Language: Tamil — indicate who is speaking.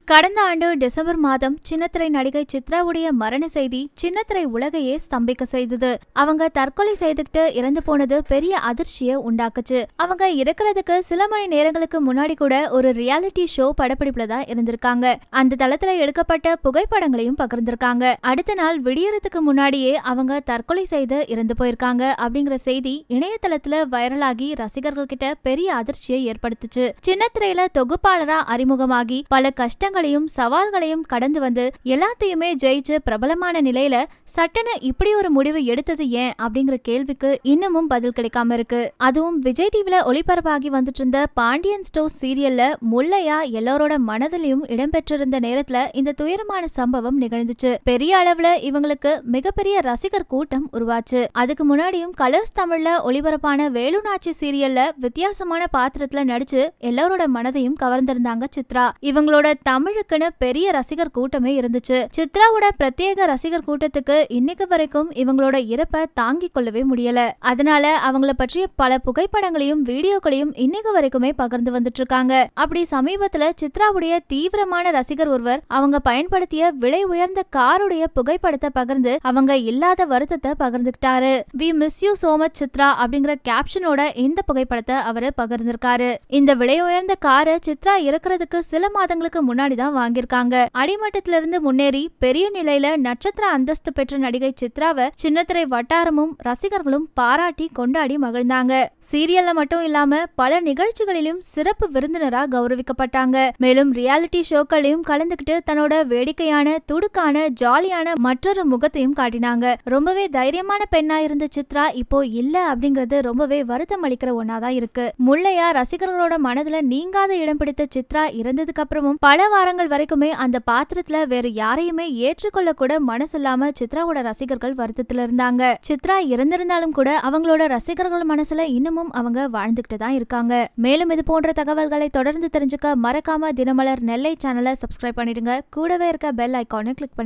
Speaker 1: கடந்த ஆண்டு டிசம்பர் மாதம் சின்னத்திரை நடிகை சித்ராவுடைய மரண செய்தி சின்னத்திரை உலகையே ஸ்தம்பிக்க செய்தது. அவங்க தற்கொலை செய்துகிட்டு இறந்து போனது பெரிய அதிர்ச்சியை உண்டாக்குச்சு. அவங்க இறக்குறதுக்கு சில மணி நேரங்களுக்கு முன்னாடி கூட ஒரு ரியாலிட்டி ஷோ படப்பிடிப்புல தான் இருந்திருக்காங்க. அந்த தளத்துல எடுக்கப்பட்ட புகைப்படங்களையும் பகிர்ந்திருக்காங்க. அடுத்த நாள் விடியறதுக்கு முன்னாடியே அவங்க தற்கொலை செய்து இறந்து போயிருக்காங்க அப்படிங்கிற செய்தி இணையதளத்துல வைரலாகி ரசிகர்கள் கிட்ட பெரிய அதிர்ச்சியை ஏற்படுத்துச்சு. சின்னத்திரையில தொகுப்பாளரா அறிமுகமாகி பல கஷ்டங்களையும் சவால்களையும் கடந்து வந்து எல்லாத்தையுமே ஜெயிச்சு பிரபலமான நிலையில சட்டன இப்படி ஒரு முடிவு எடுத்தது ஏன் அப்படிங்கிற கேள்விக்கு இன்னமும் பதில் கிடைக்காம இருக்கு. அதுவும் விஜய் டிவில ஒளிபரப்பாகி வந்துட்டு இருந்த பாண்டியன் ஸ்டோர் சீரியல்ல முல்லையா எல்லாரோட மனதிலையும் இடம்பெற்றிருந்த நேரத்துல இந்த துயரமான சம்பவம் நிகழ்ந்துச்சு. பெரிய அளவுல இவங்களுக்கு மிகப்பெரிய ரசிகர் கூட்டம் உருவாச்சு. அதுக்கு முன்னாடியும் கலர்ஸ் தமிழ்ல ஒளிபரப்பான வேலுநாச்சி சீரியல்ல வித்தியாசமான பாத்திரத்துல நடிச்சு எல்லாரோட மனதையும் கவர்ந்திருந்தாங்க சித்ரா. இவங்களோட தமிழுக்குன்னு பெரிய ரசிகர் கூட்டமே இருந்துச்சு. சித்ராவோட பிரத்யேக ரசிகர் கூட்டத்துக்கு இன்னைக்கு வரைக்கும் இவங்களோட இறப்பை தாங்கிக் கொள்ளவே முடியல. அதனால அவங்கள பற்றிய பல புகைப்படங்களையும் வீடியோக்களையும் இன்னைக்கு வரைக்குமே பகிர்ந்து வந்துட்டு இருக்காங்க. அப்படி சமீபத்துல சித்ராவுடைய தீவிரமான ரசிகர் ஒருவர் அவங்க பயன்படுத்திய விலை உயர்ந்த காருடைய புகைப்படத்தை பகிர்ந்து அவங்க இல்லாத வருத்தத்தை பகிர்ந்துக்கிட்டாரு. We miss you so much Chitra அப்படிங்கிற கேப்ஷனோட இந்த புகைப்படத்தை அவரு பகிர்ந்திருக்காரு. இந்த விலை உயர்ந்த காரை சித்ரா இறக்குறதுக்கு சில மாதங்களுக்கு முன்னாடிதான் வாங்கியிருக்காங்க. அடிமட்டத்திலிருந்து முன்னேறி பெரிய நிலையில நட்சத்திர அந்தஸ்து பெற்ற நடிகை சித்ராவை சின்னத்திரை வட்டாரமும் ரசிகர்களும் பாராட்டி கொண்டாடி மகிழ்ந்தாங்க. சீரியல்ல மட்டும் இல்லாம பல நிகழ்ச்சிகளிலும் சிறப்பு விருந்தினரா கௌரவிக்கப்பட்டாங்க. மேலும் ரியாலிட்டி ஷோக்களையும் கலந்துகிட்டு தன்னோட வேடிக்கையான துடுக்கான ஜாலியான மற்றொரு முகத்தையும் காட்டினாங்க. ரொம்பவே தைரியமான பெண்ணா இருந்த சித்ரா இப்போ இல்ல அப்படிங்கறது ரொம்பவே வருத்தம் அளிக்கிற ஒன்னாதான் இருக்கு. முல்லையா ரசிகர்களோட மனதுல நீங்காத இடம் பிடித்த சித்ரா இறந்ததுக்கு அப்புறமும் பல வாரங்கள் வரைக்குமே அந்த பாத்திரத்துல வேற யாரையுமே ஏற்றுக்கொள்ள கூட மனசு இல்லாம சித்ராவோட ரசிகர்கள் வருத்தத்துல இருந்தாங்க. சித்ரா இறந்திருந்தாலும் கூட அவங்களோட ரசிகர்கள் மனசுல இன்னமும் அவங்க வாழ்ந்துகிட்டு தான் இருக்காங்க. மேலும் இது போன்ற தகவல்களை தொடர்ந்து தெரிஞ்சுக்க மறக்காம தினமலர் நெல்லை சேனலை சப்ஸ்கிரைப் பண்ணிடுங்க. கூடவே இருக்க பெல் ஐகானை கிளிக் பண்ணி